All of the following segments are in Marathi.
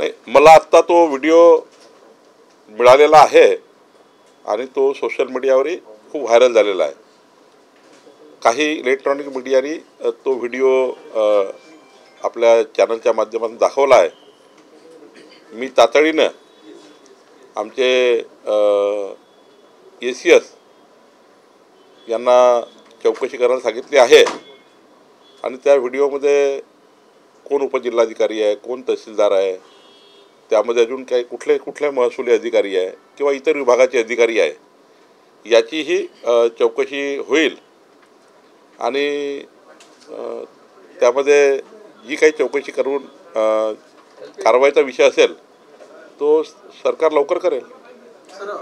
नाही, मला आत्ता तो व्हिडिओ मिळालेला आहे आणि तो सोशल मीडियावरही खूप व्हायरल झालेला आहे. काही इलेक्ट्रॉनिक मीडियानी तो व्हिडिओ आपल्या चॅनलच्या माध्यमातून दाखवला आहे. मी तातडीनं आमचे ACS यांना चौकशी करायला सांगितली आहे आणि त्या व्हिडिओमध्ये कोण उपजिल्हाधिकारी आहे, कोण तहसीलदार आहे, त्यामध्ये अजून काही कुठले महसुली अधिकारी आहे किंवा इतर विभागाचे अधिकारी आहे, याचीही चौकशी होईल. आणि त्यामध्ये जी काही चौकशी करून कारवाईचा विषय असेल तो सरकार लवकर करेल. सर,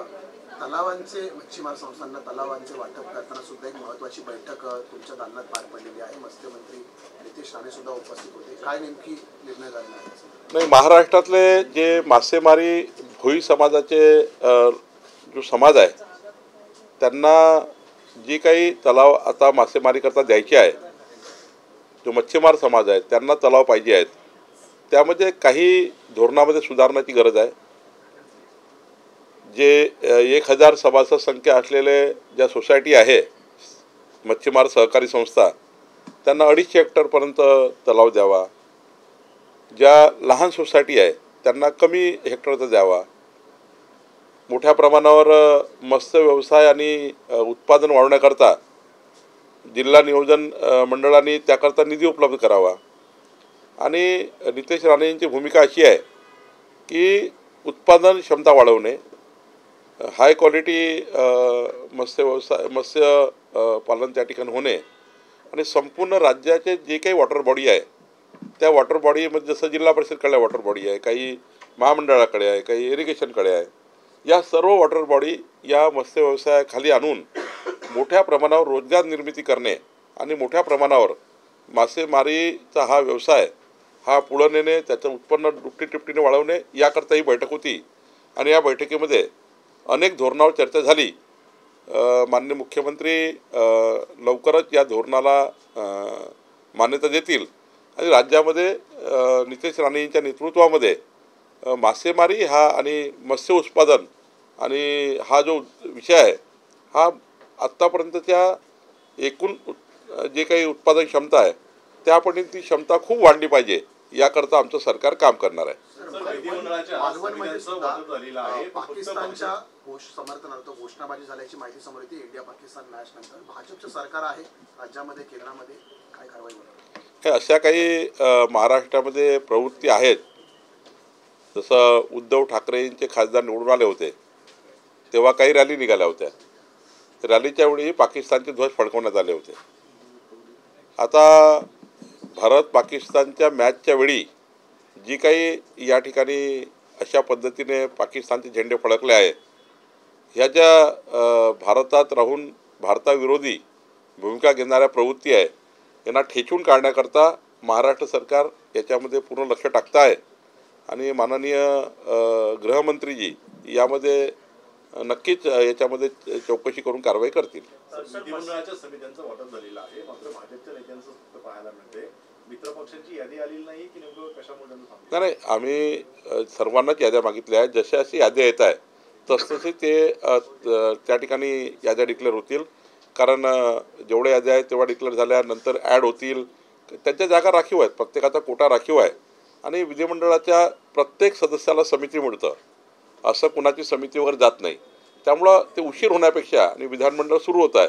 तलावांचे मच्छीमार संस्थांना तलावांचे वाटप करताना सुद्धा एक महत्त्वाची बैठक तुमच्या दालनात पार पडलेली आहे. मत्स्यमंत्री नितेश राणे सुद्धा उपस्थित होते. काय नेमकी निर्णय झाला आहे? नाही, महाराष्ट्रातले जे मासेमारी भोई समाजाचे जो समाज आहे त्यांना जी काही तलाव आता मासेमारीकरता द्यायची आहे, जो मच्छीमार समाज आहे त्यांना तलाव पाहिजे आहेत, त्यामध्ये काही धोरणामध्ये सुधारण्याची गरज आहे. जे 1000 सभासद संख्या असलेले ज्या सोसायटी आहे मच्छीमार सहकारी संस्था, त्यांना 250 हेक्टरपर्यंत तलाव द्यावा. ज्या लहान सोसायटी आहे त्यांना कमी हेक्टरचा द्यावा. मोठ्या प्रमाणावर मत्स्य व्यवसाय आणि उत्पादन वाढवण्याकरता जिल्हा नियोजन मंडळांनी त्याकरता निधी उपलब्ध करावा. आणि नितेश राणे यांची भूमिका अशी आहे की उत्पादन क्षमता वाढवणे, हाय क्वालिटी मत्स्य पालन त्या ठिकाणी होणे आणि संपूर्ण राज्याचे जे काही वॉटर बॉडी आहे त्या वॉटर बॉडीमध्ये जसं जिल्हा परिषदकडे वॉटर बॉडी आहे, काही महामंडळाकडे आहे, काही इरिगेशनकडे आहे, या सर्व वॉटर बॉडी या मत्स्य व्यवसायाखाली आणून मोठ्या प्रमाणावर रोजगार निर्मिती करणे आणि मोठ्या प्रमाणावर मासेमारीचा हा व्यवसाय हा पुढे नेणे, त्याचं उत्पन्न दुपटीतिपटीने वाढवणे, याकरता ही बैठक होती. आणि या बैठकीमध्ये अनेक धोरणावर चर्चा झाली. माननीय मुख्यमंत्री लवकरच या धोरणाला मान्यता देतील आणि राज्यामध्ये नितेश राणे यांच्या नेतृत्वामध्ये मासेमारी हा आणि मत्स्य उत्पादन आणि हा जो विषय आहे हा आत्तापर्यंतच्या एकूण जे काही उत्पादन क्षमता आहे त्यापणे ती क्षमता खूप वाढली पाहिजे, याकरता आमचं सरकार काम करणार आहे. पाकिस्तानच्या समर्थनार्थ घोषणाबाजी झाल्याची माहिती समोर येते. इंडिया पाकिस्तान मॅच नंतर भाजपचं सरकार आहे राज्यामध्ये, केंद्रामध्ये काय कारवाई होणार? अशा काही महाराष्ट्रामध्ये प्रवृत्ती आहेत. जसं उद्धव ठाकरेंचे खासदार निवडून आले होते तेव्हा काही रॅली निघाल्या होत्या. रॅलीच्या वेळी पाकिस्तानचे ध्वज फडकवण्यात आले होते. आता भारत पाकिस्तानच्या मॅचच्या वेळी जी काही या ठिकाणी अशा पद्धतीने पाकिस्तानचे झेंडे फडकले आहे, ह्या ज्या भारतात राहून भारताविरोधी भूमिका घेणाऱ्या प्रवृत्ती आहे यांना ठेचून काढण्याकरता महाराष्ट्र सरकार याच्यामध्ये पूर्ण लक्ष टाकतं आहे. आणि माननीय गृहमंत्रीजी यामध्ये नक्कीच याच्यामध्ये चौकशी करून कारवाई करतील. मंत्रिमंडळाच्या समित्यांचं वाटप झालेलं आहे, मात्र भाजपच्या नेत्यांचं फक्त पाहायला मिळते. मित्रपक्षांची यादी आलेली नाही की नेमकं कशामुळे? नाही, आम्ही सर्वांनाच याद्या मागितल्या आहेत. जशा अशी याद्या येत आहे तसतसे ते त्या ठिकाणी याद्या डिक्लेअर होतील. कारण जेवढ्या याद्या आहेत तेवढ्या डिक्लेअर झाल्यानंतर ॲड होतील. त्यांच्या जागा राखीव आहेत, प्रत्येकाचा कोटा राखीव आहे आणि विधिमंडळाच्या प्रत्येक सदस्याला समिती मिळतं, असं कुणाची समिती वगैरे जात नाही. त्यामुळं ते उशीर होण्यापेक्षा आणि विधानमंडळ सुरू होत आहे,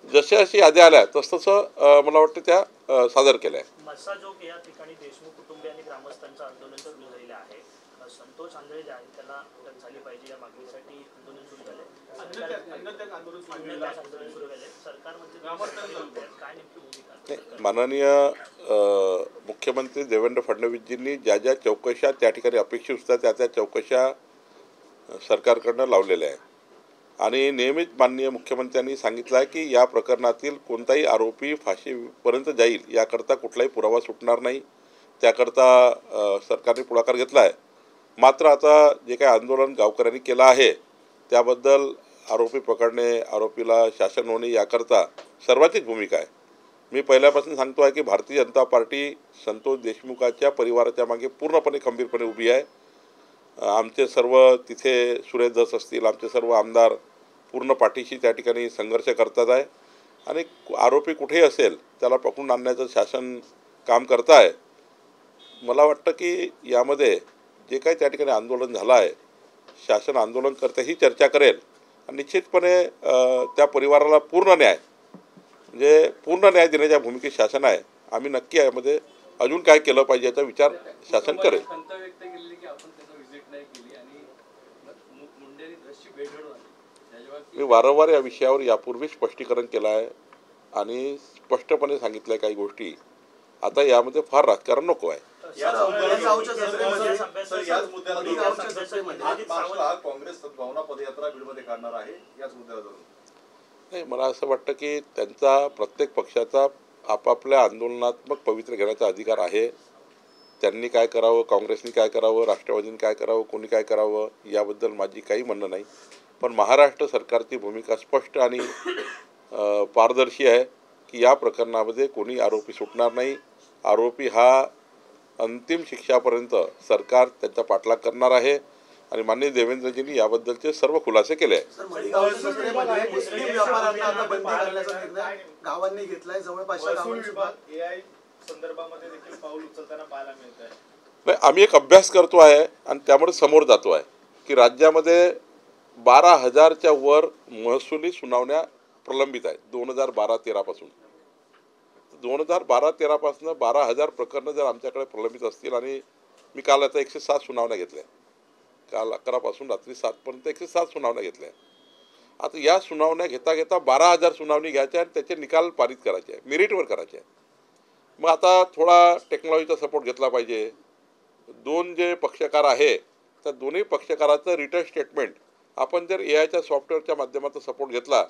जशा अशी याद्या आल्या तसतसं मला वाटतं त्या सादर केल्या आहे. मस्साजोग या ठिकाणी देशमुख कुटुंबीय आणि ग्रामस्थांचं आंदोलन सुरू झालेलं आहे. संतोष आंधळे जे आहेत त्यांना अटक झाली पाहिजे या मागणीसाठी आंदोलन सुरू झाले. काय नेमकी भूमिका? माननीय मुख्यमंत्री देवेंद्र फडणवीसजींनी ज्या ज्या चौकशा त्या ठिकाणी अपेक्षित होत्या त्या त्या चौकशा सरकारकडनं लावलेल्या आहे. आणि नेहमीच माननीय मुख्यमंत्र्यांनी सांगितलं आहे की या प्रकरणातील कोणताही आरोपी फाशीपर्यंत जाईल याकरता कुठलाही पुरावा सुटणार नाही, त्याकरता सरकारने पुढाकार घेतला आहे. मात्र आता जे काही आंदोलन गावकऱ्यांनी केलं आहे त्याबद्दल आरोपी पकडणे, आरोपीला शासन होणे याकरता सर्वांचीच भूमिका आहे. मी पहिल्यापासून सांगतो आहे की भारतीय जनता पार्टी संतोष देशमुखाच्या परिवाराच्या मागे पूर्णपणे खंबीरपणे उभी आहे. आमचे सर्व तिथे सुरेश धस असतील, आमचे सर्व आमदार पूर्ण पाठीशी त्या ठिकाणी संघर्ष करतात आहे आणि आरोपी कुठेही असेल त्याला पकडून आणण्याचं शासन काम करत आहे. मला वाटतं की यामध्ये जे काही त्या ठिकाणी आंदोलन झालं आहे, शासन आंदोलनकर्त्याही चर्चा करेल आणि निश्चितपणे त्या परिवाराला पूर्ण न्याय देण्याच्या भूमिकेत शासन आहे. आम्ही नक्की यामध्ये अजून काय केलं पाहिजे याचा विचार शासन करेल. खंत व्यक्त केली की आपण त्यांना विजिट नाही केली आणि मुंडेंनी तशी भेट घडवून आणली. मी वारंवार या विषयावर यापूर्वी स्पष्टीकरण केलं आहे आणि स्पष्टपणे सांगितलं आहे काही गोष्टी. आता यामध्ये फार राजकारण नको आहे. याच मुद्द्याला काँग्रेस सद्भावना पदयात्रा बीडमध्ये काढणार आहे. याच मुद्द्याला धरून नाही, मला असं वाटतं की त्यांचा प्रत्येक पक्षाचा आपापल्या आंदोलनात्मक पवित्र घेण्याचा अधिकार आहे. त्यांनी काय करावं, काँग्रेसनी काय करावं, राष्ट्रवादीने काय करावं, कोणी काय करावं याबद्दल माझी काही म्हणणं नाही. पण महाराष्ट्र सरकारची भूमिका स्पष्ट आणि पारदर्शी आहे की या प्रकरणामध्ये कोणी आरोपी सुटणार नाही. आरोपी हा अंतिम शिक्षापर्यंत सरकार त्यांचा पाठलाग करणार आहे आणि माननीय देवेंद्रजींनी याबद्दलचे सर्व खुलासे केले आहेत. मुस्लिम व्यापाऱ्यांना आता बंदी घालण्याचा निर्णय गावांनी घेतलाय. जवळपास AI संदर्भामध्ये देखील पाऊल उचलताना पाहायला मिळत आहे. नाही, आम्ही एक अभ्यास करतो आहे आणि त्यामुळे समोर जातो आहे की राज्यामध्ये 12,000च्या वर महसुली सुनावण्या प्रलंबित आहेत 2012-13 पासून. 2012-13 पासून 12,000 प्रकरणं जर आमच्याकडे प्रलंबित असतील आणि मी काल आता 107 सुनावण्या घेतल्या, काल 11 पासून रात्री 7 पर्यंत 107 सुनावण्या घेतल्या. आता या सुनावण्या घेता घेता 12,000 सुनावणी घ्यायच्या आणि त्याचे निकाल पारित करायचे आहे, मेरिटवर करायचे आहे. मग आता थोडा टेक्नॉलॉजीचा सपोर्ट घेतला पाहिजे. दोन जे पक्षकार आहे त्या दोन्ही पक्षकाराचं रिटर्न स्टेटमेंट आपण जर AIच्या सॉफ्टवेअरच्या माध्यमातून सपोर्ट घेतला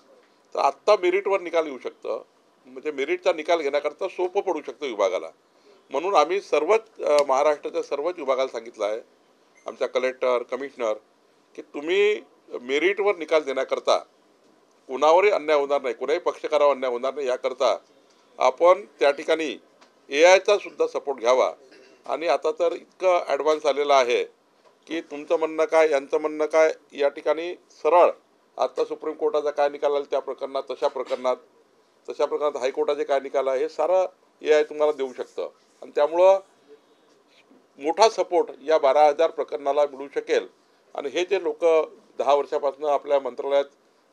तर आत्ता मेरिटवर निकाल येऊ शकतं. म्हणजे मेरिटचा निकाल घेण्याकरता सोपं पडू शकतं विभागाला. म्हणून आम्ही सर्वच महाराष्ट्राच्या सर्वच विभागाला सांगितलं आहे, आमच्या कलेक्टर, कमिशनर, की तुम्ही मेरिटवर निकाल देण्याकरता कुणावरही अन्याय होणार नाही, कोणाही पक्षकारावर अन्याय होणार नाही याकरता आपण त्या ठिकाणी AIचा सुद्धा सपोर्ट घ्यावा. आणि आता तर इतकं ॲडव्हान्स आलेलं आहे की तुमचं म्हणणं काय, यांचं म्हणणं काय, या ठिकाणी सरळ आत्ता सुप्रीम कोर्टाचा काय निकाल आला त्या प्रकरणात, तशा प्रकरणात हायकोर्टाचे काय निकाल आहे हे सारं AI तुम्हाला देऊ शकतं. आणि त्यामुळं मोठा सपोर्ट या 12,000 प्रकरणाला मिळू शकेल. आणि हे जे लोक 10 वर्षापासून आपल्या मंत्रालयात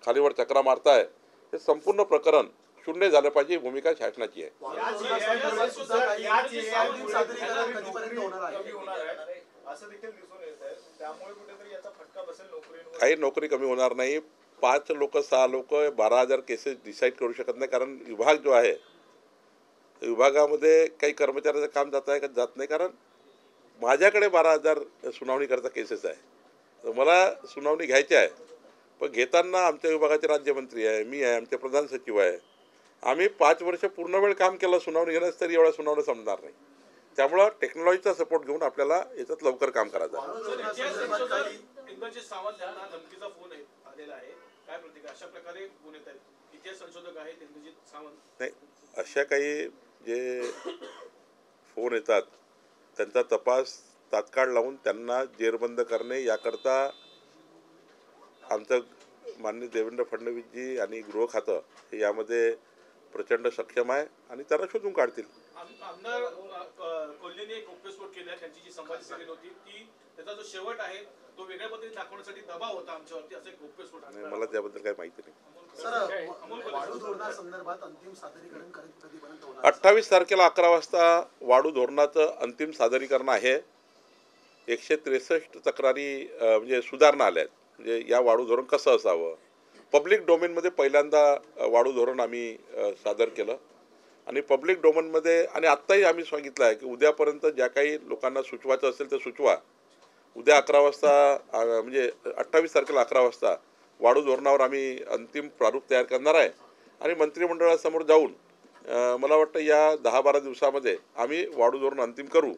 खालीवर चक्रा मारताय हे संपूर्ण प्रकरण शून्य झालं पाहिजे, भूमिका शासनाची आहे. काही नोकरी कमी होणार नाही. 5 लोक 6 लोक 12,000 केसेस डिसाईड करू शकत नाही. कारण विभाग जो आहे विभागामध्ये काही कर्मचाऱ्याचं काम जात आहे का जात नाही. कारण माझ्याकडे 12,000 सुनावणी करता केसेस आहे, तर मला सुनावणी घ्यायची आहे. पण घेताना आमच्या विभागाचे राज्यमंत्री आहे, मी आहे, आमचे प्रधान सचिव आहे. आम्ही 5 वर्ष पूर्ण वेळ काम केलं सुनावणी घेण्यास तरी एवढ्या सुनावणी संपणार नाही. त्यामुळं टेक्नॉलॉजीचा सपोर्ट घेऊन आपल्याला याच्यात लवकर काम करायचं आहे. नाही, अशा काही जे फोन येतात त्यांचा तपास तात्काळ लावून त्यांना जेरबंद करणे याकरता आमचं माननीय देवेंद्र फडणवीसजी आणि गृह खातं हे यामध्ये प्रचंड सक्षम आहे आणि त्यांना शोधून काढतील. आमदार कोल्हेने एक गौप्यस्फोट केला, त्यांची जी संभाजी सभेत होती ती त्याचा जो शेवट आहे तो वेगळ्या पद्धतीने दाखवण्यासाठी दबाव होता आमच्यावरती, असं एक गौप्यस्फोट आहे. मला त्याबद्दल काही माहिती नाही. 28 तारखेला 11 वाजता वाढू धोरणाचं अंतिम सादरीकरण आहे. 163 तक्रारी म्हणजे सुधारणा आल्या आहेत. म्हणजे या वाढू धोरण कसं असावं, पब्लिक डोमेनमध्ये पहिल्यांदा वाढू धोरण आम्ही सादर केलं आणि पब्लिक डोमेनमध्ये आणि आत्ताही आम्ही सांगितलं आहे की उद्यापर्यंत ज्या काही लोकांना सुचवायचं असेल तर सुचवा. उद्या 11 वाजता म्हणजे 28 तारखेला 11 वाजता वाढू धोरणावर आम्ही अंतिम प्रारूप तयार करणार आहे आणि मंत्रिमंडळासमोर जाऊन मला वाटतं या 10-12 दिवसामध्ये आम्ही वाढू धोरण अंतिम करू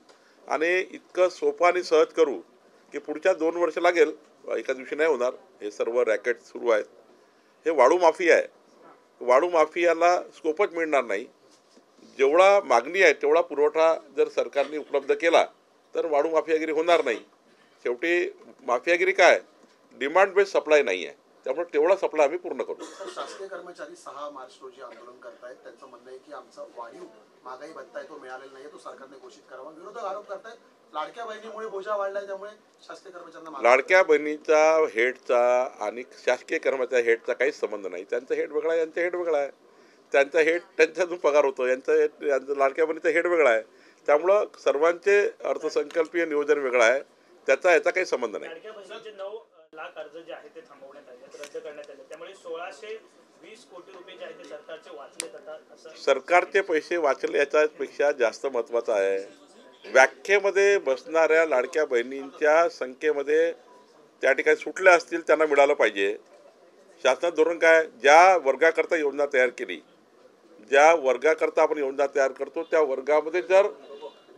आणि इतकं सोपं आणि सहज करू की पुढच्या 2 वर्ष लागेल, एका दिवशी नाही होणार. हे सर्व रॅकेट सुरू आहेत. हे वाळू माफिया आहे. वाळू माफियाला स्कोपच मिळणार नाही. जेवढा मागणी आहे तेवढा पुरवठा जर सरकारने उपलब्ध केला तर वाळू माफियागिरी होणार नाही. शेवटी माफियागिरी काय, डिमांड बेस्ड सप्लाय नाही आहे, त्यामुळे तेवढा सप्लाय आम्ही पूर्ण करू. तर शासकीय कर्मचारी 6 मार्च रोजी आंदोलन करतायत. त्यांचं म्हणणं आहे की आमचा वाढीव महागाई भत्ता आहे तो मिळालेला नाही, तो सरकारने घोषित करावा. विरोधक आरोप करतायत लाडक्या बहिणीमुळे बोजा वाढलाय, त्यामुळे शासकीय कर्मचाऱ्यांना मागे लाडक्या बहिणीचा हेडचा आणि शासकीय कर्मचारी हेडचा काहीच संबंध नाही. त्यांचा हेड वेगळा आहे, यांचा हेड वेगळा आहे. त्यांचा हेड त्यांच्यातून पगार होतो, यांचा लाडक्या बहिणीचा हेड वेगळा आहे. त्यामुळं सर्वांचे अर्थसंकल्पीय नियोजन वेगळं आहे, त्याचा याचा काही संबंध नाही. लाडक्या बहिणीचे 9 लाख अर्ज जे आहे ते थांबवण्यात आले, रद्द करण्यात आले, त्यामुळे 1620 कोटी रुपये जे आहेत ते सरकारचे वाचले जातात असं. सरकारचे पैसे वाचले याच्यापेक्षा जास्त महत्त्वाचं आहे, व्याख्येमध्ये बसणाऱ्या लाडक्या बहिणींच्या संख्येमध्ये त्या ठिकाणी सुटल्या असतील त्यांना मिळालं पाहिजे. शासनाचं धोरण काय, ज्या वर्गाकरता योजना तयार केली, ज्या वर्गाकरता आपण योजना तयार करतो त्या वर्गामध्ये जर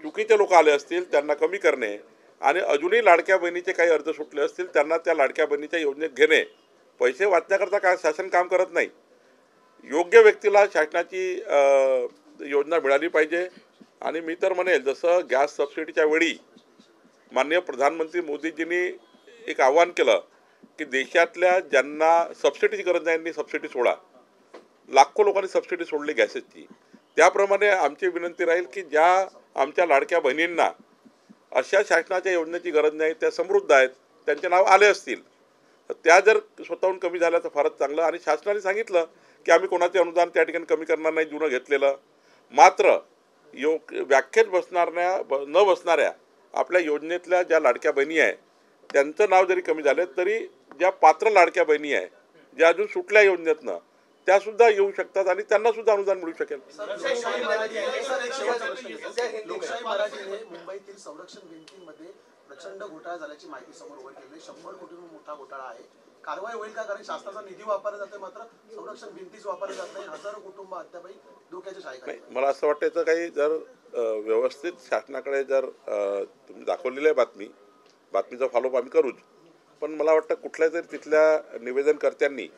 चुकीचे लोक आले असतील त्यांना कमी करणे आणि अजूनही लाडक्या बहिणीचे काही अर्ज सुटले असतील त्यांना त्या लाडक्या बहिणीच्या योजनेत घेणे. पैसे वाचण्याकरता काय शासन काम करत नाही. योग्य व्यक्तीला शासनाची योजना मिळाली पाहिजे. आणि मी तर म्हणेल, जसं गॅस सबसिडीच्या वेळी माननीय प्रधानमंत्री मोदीजींनी एक आव्हान केलं की देशातल्या ज्यांना सबसिडीची गरज नाही त्यांनी सबसिडी सोडा, लाखो लोकांनी सबसिडी सोडली गॅसेसची. त्याप्रमाणे आमची विनंती राहील की ज्या आमच्या लाडक्या बहिणींना अशा शासनाच्या योजनेची गरज नाही, त्या समृद्ध आहेत, त्यांचे नाव आले असतील, त्या जर स्वतःहून कमी झाल्या तर फारच चांगलं. आणि शासनाने सांगितलं की आम्ही कोणाचे अनुदान त्या ठिकाणी कमी करणार नाही जुनं घेतलेलं. मात्र व्याख्येत न बसणाऱ्या आपल्या योजनेतल्या ज्या लाडक्या बहिणी आहे त्यांचं नाव जरी कमी झालं तरी ज्या पात्र लाडक्या बहिणी आहे ज्या अजून सुटल्या योजनेतनं त्यासुद्धा येऊ शकतात आणि त्यांनासुद्धा अनुदान मिळू शकेल. लोकशाही मराठीने मुंबईतील संरक्षण भिंतीमध्ये प्रचंड घोटाळा झाल्याची माहिती समोर उघड केली. 100 कोटींहून मोठा घोटाळा आहे. कारवाई होईल का? कारण शासनाचा निधी वापरला जातोय मात्र संरक्षण भिंतीच वापरली जात नाही. हजारो कुटुंब अद्यापही धोक्याच्या छायेखाली. मला असं वाटतं याचं काही जर व्यवस्थित शासनाकडे जर तुम्ही दाखवलेली आहे बातमीचा फॉलोअप आम्ही करूच, पण मला वाटतं कुठल्या तरी तिथल्या निवेदनकर्त्यांनी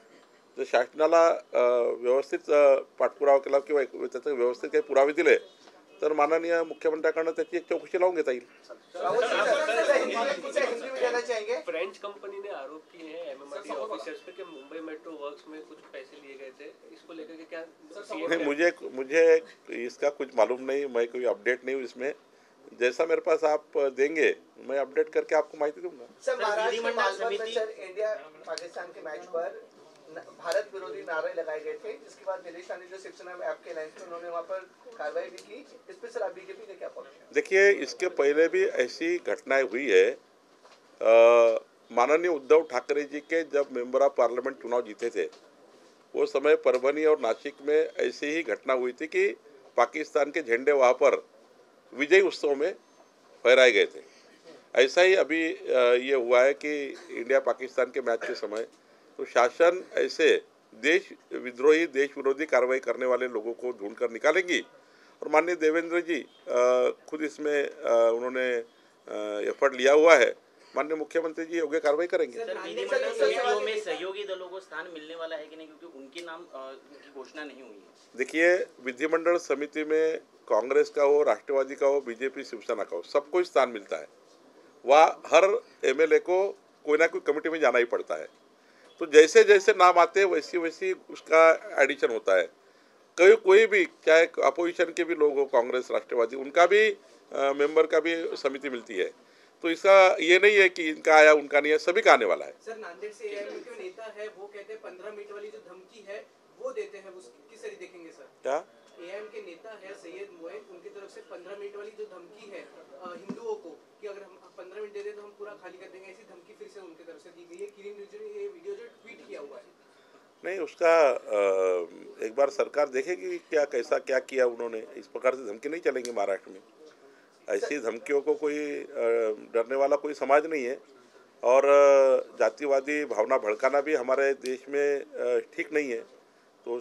जर शासनाला व्यवस्थित पाठपुरावा केला किंवा त्याचे व्यवस्थित काही पुरावे दिले तर माननीय मुख्यमंत्र्यांकडनं त्याची एक चौकशी लावून घेता येईल. फ्रेंच कंपनी ने आरोप किए हैं एमएमआरडी ऑफिसर्स पे कि मुंबई मेट्रो वर्क्स में कुछ पैसे लिए गए थे, इसको लेकर के क्या? नहीं, मुझे इसका कुछ मालूम नहीं, मैं कोई अपडेट नहीं हूँ इसमें. जैसा मेरे पास आप देंगे मैं अपडेट करके आपको माहिती दूंगा. सर, महाराष्ट्र में मालवा में सर इंडिया पाकिस्तान के मैच पर भारत विरोधी नारे लगाए गए थे, जिसके बाद नीलेश राणे जो शिवसेना में आपके अलायंस में उन्होंने वहाँ पर कार्रवाई भी की. इस पर सर आप बीजेपी ने क्या पक्ष है? देखिए, इसके पहले भी ऐसी घटनाएं हुई है. माननीय उद्धव ठाकरे जी के जब मेंबर ऑफ पार्लियामेंट चुनाव जीते थे वो समय परभनी और नासिक में ऐसी ही घटना हुई थी कि पाकिस्तान के झंडे वहाँ पर विजय उत्सव में फहराए गए थे. ऐसा ही अभी ये हुआ है कि इंडिया पाकिस्तान के मैच के समय तो शासन ऐसे देश विद्रोही देश विरोधी कार्रवाई करने वाले लोगों को ढूंढकर निकालेंगी. और माननीय देवेंद्र जी खुद इसमें उन्होंने एफर्ट लिया हुआ है. माननीय मुख्यमंत्री जी योग्य कार्रवाई करेंगे. विधिमंडल समितियों में सहयोगी दलों को स्थान मिलने वाला है कि नहीं, क्योंकि उनके नाम की घोषणा नहीं हुई है. देखिए, विधिमंडल समिति में कांग्रेस का हो, राष्ट्रवादी का हो, बीजेपी शिवसेना का हो, सबको स्थान मिलता है. वह हर एमएलए को कोई ना कोई कमेटी में जाना ही पड़ता है. तो जैसे जैसे नाम आते हैं वैसी वैसी उसका एडिशन होता है. कोई भी चाहे अपोजिशन के भी लोग हो, कांग्रेस राष्ट्रवादी, उनका भी मेंबर का भी समिति मिलती है. तो इसका ये नहीं है कि इनका आया उनका नहीं है, सभी का आने वाला है. सर, नांदेड़ से एआईएम के नेता है, वो कहते हैं 15 मिनट वाली जो धमकी है वो देते हैं, वो किस तरह देखेंगे सर? क्या एआईएम के नेता है सैयद मोएन, उनकी तरफ से 15 मिनट वाली जो धमकी है हिंदुओं को कि अगर हम 15 मिनट दे दें तो हम पूरा खाली कर देंगे, ऐसी धमकी फिर से उनकी तरफ से दी गई है. किरण रिजिजू ने ये वीडियो जो ट्वीट किया हुआ है. नहीं, उसका एक बार सरकार देखेगी क्या कैसा क्या किया उन्होंने. इस प्रकार से धमकी नहीं चलेंगे महाराष्ट्र में. ऐसी धमकियों को कोई डरने वाला कोई समाज नहीं है. और जातिवादी भावना भड़काना भी हमारे देश में ठीक नहीं है. तो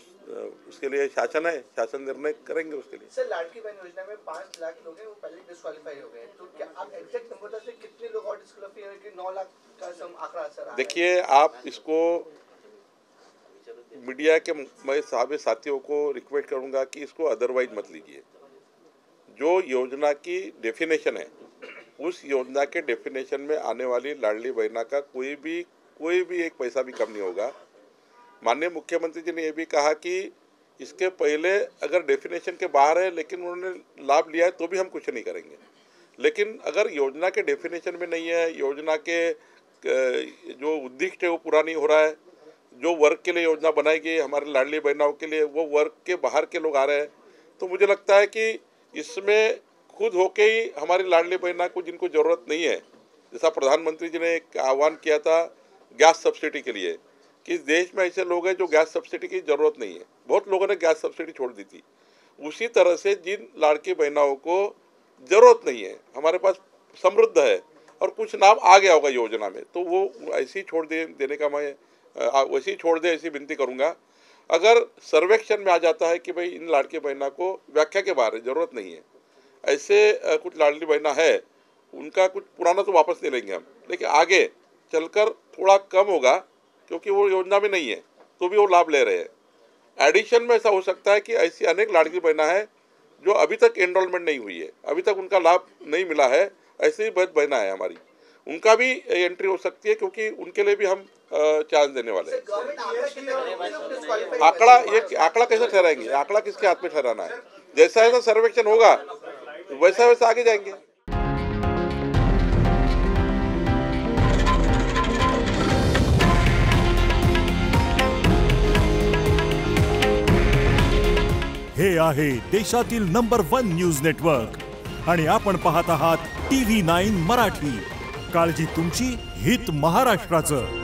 उसके लिए शासन है, शासन निर्णय करेंगे उसके लिए. सर, लाडकी बहन योजना में 5 लाख लोग हैं वो पहले डिस्क्वालीफाई हो गए, तो क्या आप एग्जैक्ट नंबर बता सकते कितने लोग और डिस्क्वालीफाई हुए कि 9 लाख का आंकड़ा सर? देखिए, आप इसको मीडिया के मैं साहब साथियों को रिक्वेस्ट करूंगा कि इसको अदरवाइज मत लीजिए. जो योजना की डेफिनेशन है उस योजना के डेफिनेशन में आने वाली लाडली बहना का कोई भी एक पैसा भी कम नहीं होगा। माननीय मुख्यमंत्री जी ने ये भी कहा कि इसके पहले अगर डेफिनेशन के बाहर है लेकिन उन्होंने लाभ लिया है तो भी हम कुछ नहीं करेंगे। लेकिन अगर योजना के डेफिनेशन में नहीं है, योजना के जो उद्दिष्ट है वो पूरा नहीं हो रहा है, जो वर्ग के लिए योजना बनाई गई हमारे लाडली बहनाओं के लिए वो वर्ग के बाहर के लोग आ रहे हैं, तो मुझे लगता है कि इसमें खुद होके ही हमारी लाडली बहना को जिनको ज़रूरत नहीं है, जैसा प्रधानमंत्री जी ने एक आह्वान किया था गैस सब्सिडी के लिए कि इस देश में ऐसे लोग हैं जो गैस सब्सिडी की ज़रूरत नहीं है, बहुत लोगों ने गैस सब्सिडी छोड़ दी थी। उसी तरह से जिन लाड़की बहनाओं को ज़रूरत नहीं है, हमारे पास समृद्ध है और कुछ नाम आ गया होगा योजना में, तो वो ऐसे ही छोड़ देने का मैं वैसे ही छोड़ दे ऐसी विनती करूँगा। अगर सर्वेक्षण में आ जाता है कि भाई इन लाड़की बहना को व्याख्या के बाहर ज़रूरत नहीं है, ऐसे कुछ लाडली बहना है, उनका कुछ पुराना तो वापस ले लेंगे हम, लेकिन आगे चलकर थोड़ा कम होगा क्योंकि वो योजना में नहीं है तो भी वो लाभ ले रहे हैं। एडिशन में ऐसा हो सकता है कि ऐसी अनेक लाड़की बहना है जो अभी तक एनरोलमेंट नहीं हुई है, अभी तक उनका लाभ नहीं मिला है, ऐसी ही बहुत बहना है हमारी, उनका भी एंट्री हो सकती है क्योंकि उनके लिए भी हम चांस देने वाले हैं। आंकड़ा कैसे ठहराएंगे? आंकड़ा किसके हाथ में ठहराना है? जैसा जैसा सर्वेक्षण होगा वैसा वैसा आगे जाएंगे। हे आहे देशातील नंबर 1 न्यूज नेटवर्क आणि आपण पाहत आहात TV9 मराठी। काळजी तुमची, हित महाराष्ट्राचं।